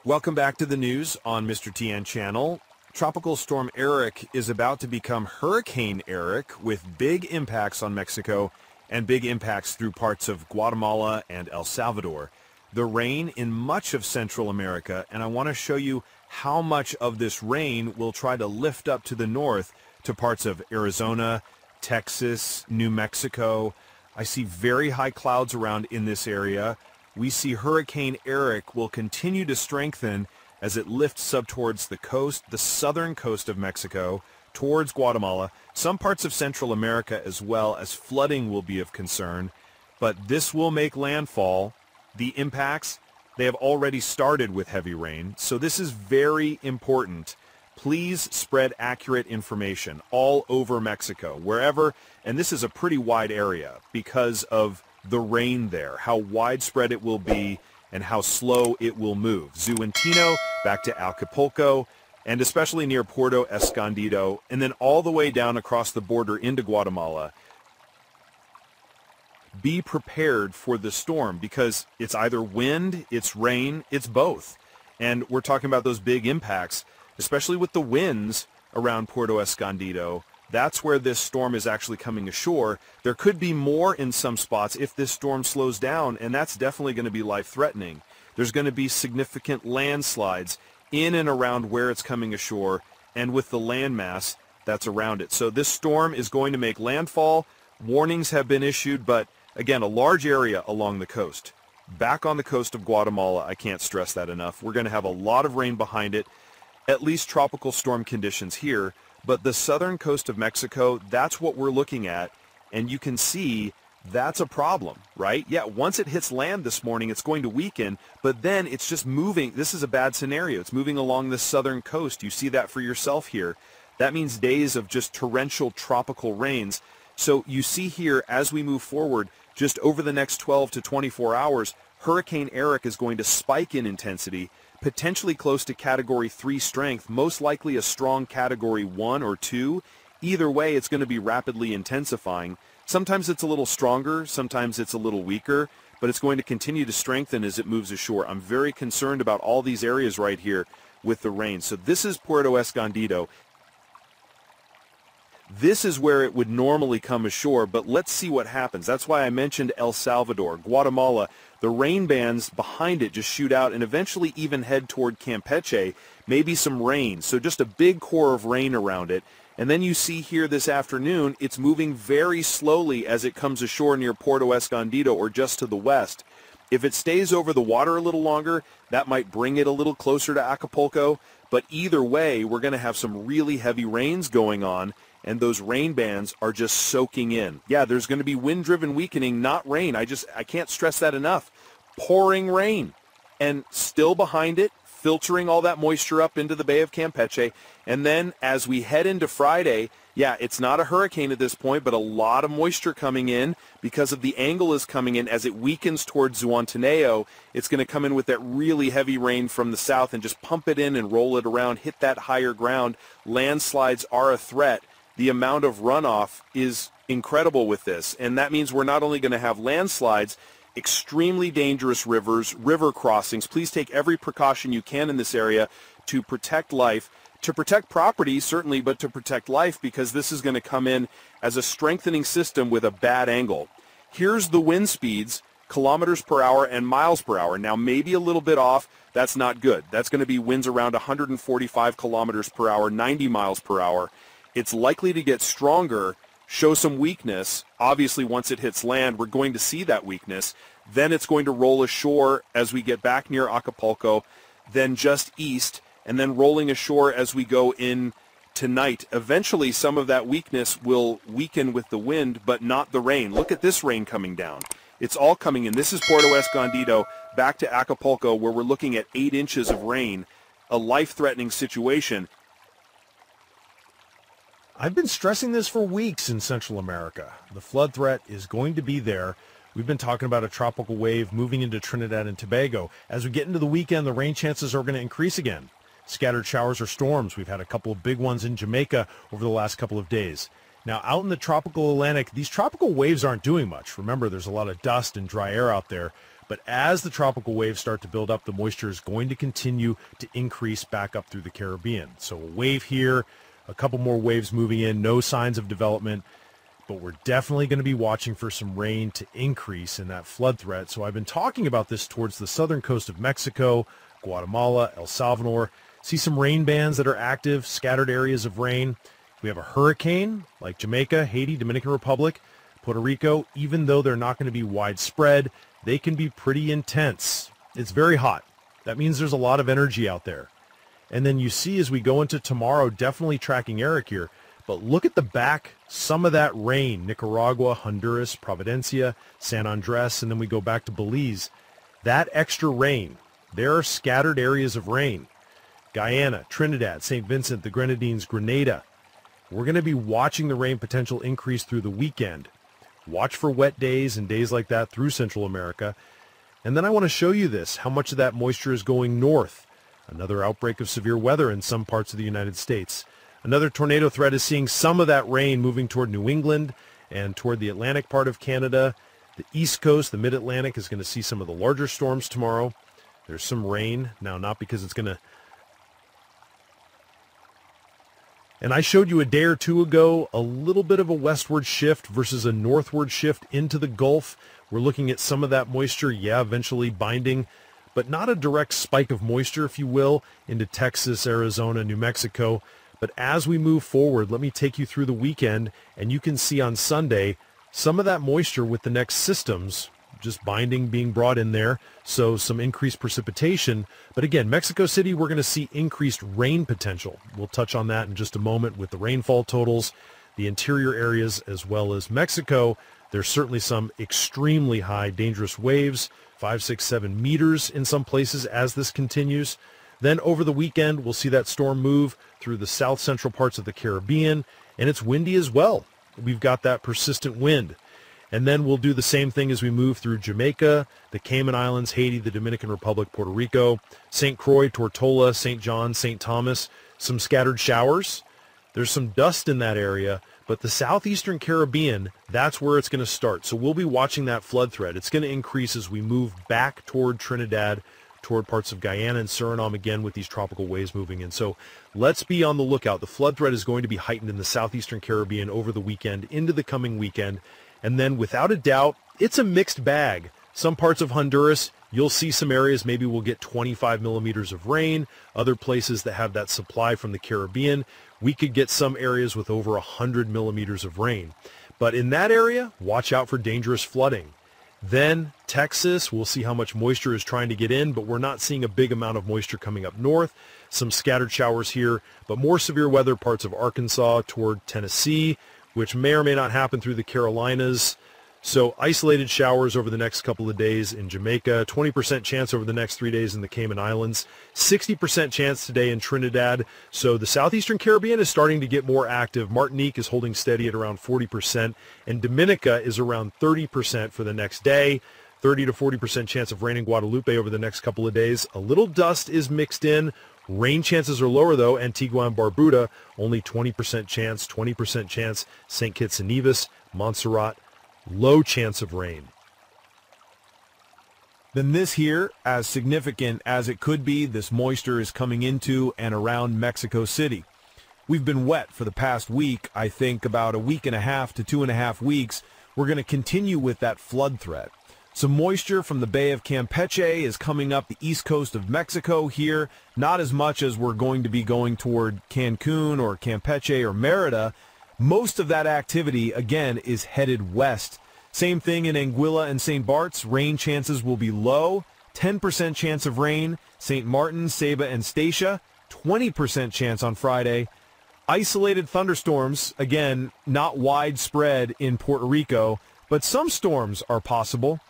Welcome back to the news on Mr. Tien channel. Tropical storm Erick is about to become Hurricane Erick with big impacts on Mexico and big impacts through parts of Guatemala and El Salvador. The rain in much of Central America, and I want to show you how much of this rain will try to lift up to the north to parts of Arizona, Texas, New Mexico. I see very high clouds around in this area. We see Hurricane Erick will continue to strengthen as it lifts up towards the coast, the southern coast of Mexico, towards Guatemala, some parts of Central America as well, as flooding will be of concern. But this will make landfall. The impacts, they have already started with heavy rain, so this is very important. Please spread accurate information all over Mexico, wherever, and this is a pretty wide area because of the rain there, how widespread it will be and how slow it will move. Zuantino back to Acapulco, and especially near Puerto Escondido, and then all the way down across the border into Guatemala. Be prepared for the storm because it's either wind, it's rain, it's both. And we're talking about those big impacts, especially with the winds around Puerto Escondido. That's where this storm is actually coming ashore. There could be more in some spots if this storm slows down, and that's definitely going to be life-threatening. There's going to be significant landslides in and around where it's coming ashore and with the landmass that's around it. So this storm is going to make landfall. Warnings have been issued, but again, a large area along the coast. Back on the coast of Guatemala, I can't stress that enough. We're going to have a lot of rain behind it, at least tropical storm conditions here. But the southern coast of Mexico, that's what we're looking at, and you can see that's a problem, right? Yeah, once it hits land this morning, it's going to weaken, but then it's just moving. This is a bad scenario. It's moving along the southern coast. You see that for yourself here. That means days of just torrential tropical rains. So you see here, as we move forward, just over the next 12 to 24 hours, Hurricane Erick is going to spike in intensity, potentially close to Category 3 strength, most likely a strong Category 1 or 2. Either way, it's going to be rapidly intensifying. Sometimes it's a little stronger, sometimes it's a little weaker, but it's going to continue to strengthen as it moves ashore. I'm very concerned about all these areas right here with the rain. So this is Puerto Escondido. This is where it would normally come ashore, but let's see what happens. That's why I mentioned El Salvador, Guatemala. The rain bands behind it just shoot out and eventually even head toward Campeche, maybe some rain. So just a big core of rain around it. And then you see here this afternoon, it's moving very slowly as it comes ashore near Puerto Escondido or just to the west. If it stays over the water a little longer, that might bring it a little closer to Acapulco. But either way, we're going to have some really heavy rains going on, and those rain bands are just soaking in. Yeah, there's going to be wind-driven weakening, not rain. I can't stress that enough. Pouring rain. And still behind it, filtering all that moisture up into the Bay of Campeche. And then as we head into Friday, yeah, it's not a hurricane at this point, but a lot of moisture coming in because of the angle is coming in as it weakens towards Zuantaneo. It's going to come in with that really heavy rain from the south and just pump it in and roll it around, hit that higher ground. Landslides are a threat. The amount of runoff is incredible with this, and that means we're not only going to have landslides, extremely dangerous rivers, river crossings. Please take every precaution you can in this area to protect life, to protect property, certainly, but to protect life, because this is going to come in as a strengthening system with a bad angle. Here's the wind speeds, kilometers per hour and miles per hour. Now, maybe a little bit off. That's not good. That's going to be winds around 145 kilometers per hour, 90 miles per hour. It's likely to get stronger, show some weakness. Obviously, once it hits land, we're going to see that weakness. Then it's going to roll ashore as we get back near Acapulco, then just east, and then rolling ashore as we go in tonight. Eventually, some of that weakness will weaken with the wind, but not the rain. Look at this rain coming down. It's all coming in. This is Puerto Escondido, back to Acapulco, where we're looking at 8 inches of rain, a life-threatening situation. I've been stressing this for weeks in Central America. The flood threat is going to be there. We've been talking about a tropical wave moving into Trinidad and Tobago. As we get into the weekend, the rain chances are going to increase again. Scattered showers or storms. We've had a couple of big ones in Jamaica over the last couple of days. Now, out in the tropical Atlantic, these tropical waves aren't doing much. Remember, there's a lot of dust and dry air out there. But as the tropical waves start to build up, the moisture is going to continue to increase back up through the Caribbean. So a wave here, a couple more waves moving in, no signs of development. But we're definitely going to be watching for some rain to increase in that flood threat. So I've been talking about this towards the southern coast of Mexico, Guatemala, El Salvador. See some rain bands that are active, scattered areas of rain. We have a hurricane like Jamaica, Haiti, Dominican Republic, Puerto Rico. Even though they're not going to be widespread, they can be pretty intense. It's very hot. That means there's a lot of energy out there. And then you see as we go into tomorrow, definitely tracking Erick here, but look at the back, some of that rain, Nicaragua, Honduras, Providencia, San Andres, and then we go back to Belize. That extra rain, there are scattered areas of rain. Guyana, Trinidad, St. Vincent, the Grenadines, Grenada. We're going to be watching the rain potential increase through the weekend. Watch for wet days and days like that through Central America. And then I want to show you this, how much of that moisture is going north. Another outbreak of severe weather in some parts of the United States. Another tornado threat is seeing some of that rain moving toward New England and toward the Atlantic part of Canada. The East Coast, the Mid-Atlantic, is going to see some of the larger storms tomorrow. There's some rain. Now, not because it's going to... And I showed you a day or two ago a little bit of a westward shift versus a northward shift into the Gulf. We're looking at some of that moisture, eventually binding, but not a direct spike of moisture, if you will, into Texas, Arizona, New Mexico. But as we move forward, let me take you through the weekend, and you can see on Sunday some of that moisture with the next systems just binding, being brought in there, so some increased precipitation. But again, Mexico City, we're going to see increased rain potential. We'll touch on that in just a moment with the rainfall totals, the interior areas, as well as Mexico. There's certainly some extremely high dangerous waves, 5, 6, 7 meters in some places as this continues. Then over the weekend, we'll see that storm move through the south central parts of the Caribbean, and it's windy as well. We've got that persistent wind. And then we'll do the same thing as we move through Jamaica, the Cayman Islands, Haiti, the Dominican Republic, Puerto Rico, St. Croix, Tortola, St. John, St. Thomas, some scattered showers. There's some dust in that area, but the southeastern Caribbean, that's where it's going to start. So we'll be watching that flood threat. It's going to increase as we move back toward Trinidad, toward parts of Guyana and Suriname again with these tropical waves moving in. So let's be on the lookout. The flood threat is going to be heightened in the southeastern Caribbean over the weekend, into the coming weekend. And then without a doubt, it's a mixed bag. Some parts of Honduras, you'll see some areas, maybe we'll get 25 millimeters of rain. Other places that have that supply from the Caribbean, we could get some areas with over 100 millimeters of rain. But in that area, watch out for dangerous flooding. Then Texas, we'll see how much moisture is trying to get in, but we're not seeing a big amount of moisture coming up north. Some scattered showers here, but more severe weather parts of Arkansas toward Tennessee, which may or may not happen through the Carolinas. So isolated showers over the next couple of days in Jamaica, 20% chance over the next 3 days in the Cayman Islands, 60% chance today in Trinidad. So the southeastern Caribbean is starting to get more active. Martinique is holding steady at around 40%, and Dominica is around 30% for the next day. 30 to 40% chance of rain in Guadalupe over the next couple of days. A little dust is mixed in. Rain chances are lower, though. Antigua and Barbuda, only 20% chance, 20% chance. St. Kitts and Nevis, Montserrat, low chance of rain. Then this here, as significant as it could be, this moisture is coming into and around Mexico City. We've been wet for the past week. I think about a week and a half to 2.5 weeks. We're going to continue with that flood threat. Some moisture from the Bay of Campeche is coming up the east coast of Mexico here, not as much as we're going to be going toward Cancun or Campeche or Merida. Most of that activity, again, is headed west. Same thing in Anguilla and St. Bart's. Rain chances will be low, 10% chance of rain. St. Martin, Ceiba, and Statia, 20% chance on Friday. Isolated thunderstorms, again, not widespread in Puerto Rico, but some storms are possible.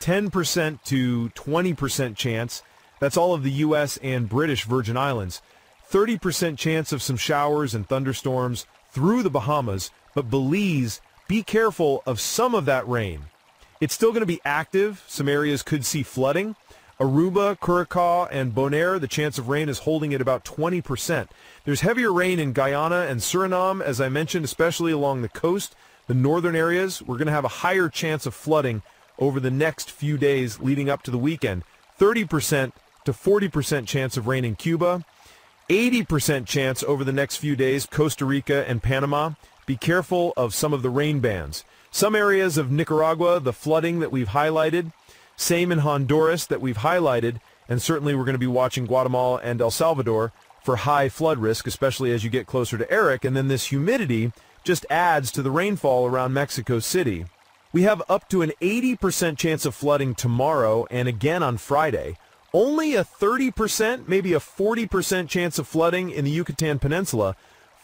10% to 20% chance. That's all of the U.S. and British Virgin Islands. 30% chance of some showers and thunderstorms through the Bahamas, but Belize, be careful of some of that rain. It's still going to be active. Some areas could see flooding. Aruba, Curacao, and Bonaire, the chance of rain is holding at about 20%. There's heavier rain in Guyana and Suriname, as I mentioned, especially along the coast. The northern areas, we're going to have a higher chance of flooding over the next few days leading up to the weekend. 30% to 40% chance of rain in Cuba. 80% chance over the next few days, Costa Rica and Panama. Be careful of some of the rain bands. Some areas of Nicaragua, the flooding that we've highlighted. Same in Honduras that we've highlighted. And certainly we're going to be watching Guatemala and El Salvador for high flood risk, especially as you get closer to Erick. And then this humidity just adds to the rainfall around Mexico City. We have up to an 80% chance of flooding tomorrow and again on Friday. Only a 30%, maybe a 40% chance of flooding in the Yucatan Peninsula.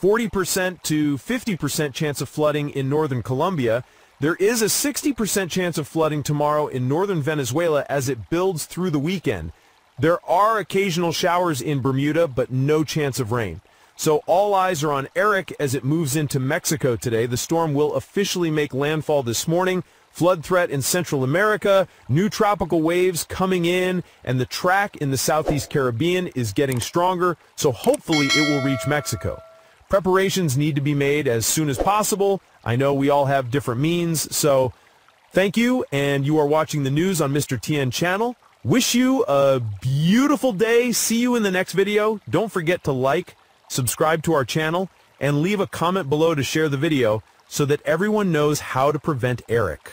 40% to 50% chance of flooding in northern Colombia. There is a 60% chance of flooding tomorrow in northern Venezuela as it builds through the weekend. There are occasional showers in Bermuda, but no chance of rain. So all eyes are on Erick as it moves into Mexico today. The storm will officially make landfall this morning. Flood threat in Central America, new tropical waves coming in, and the track in the Southeast Caribbean is getting stronger, so hopefully it will reach Mexico. Preparations need to be made as soon as possible. I know we all have different means, so thank you, and you are watching the news on Mr. Tien channel. Wish you a beautiful day. See you in the next video. Don't forget to like, subscribe to our channel, and leave a comment below to share the video so that everyone knows how to prevent Erick.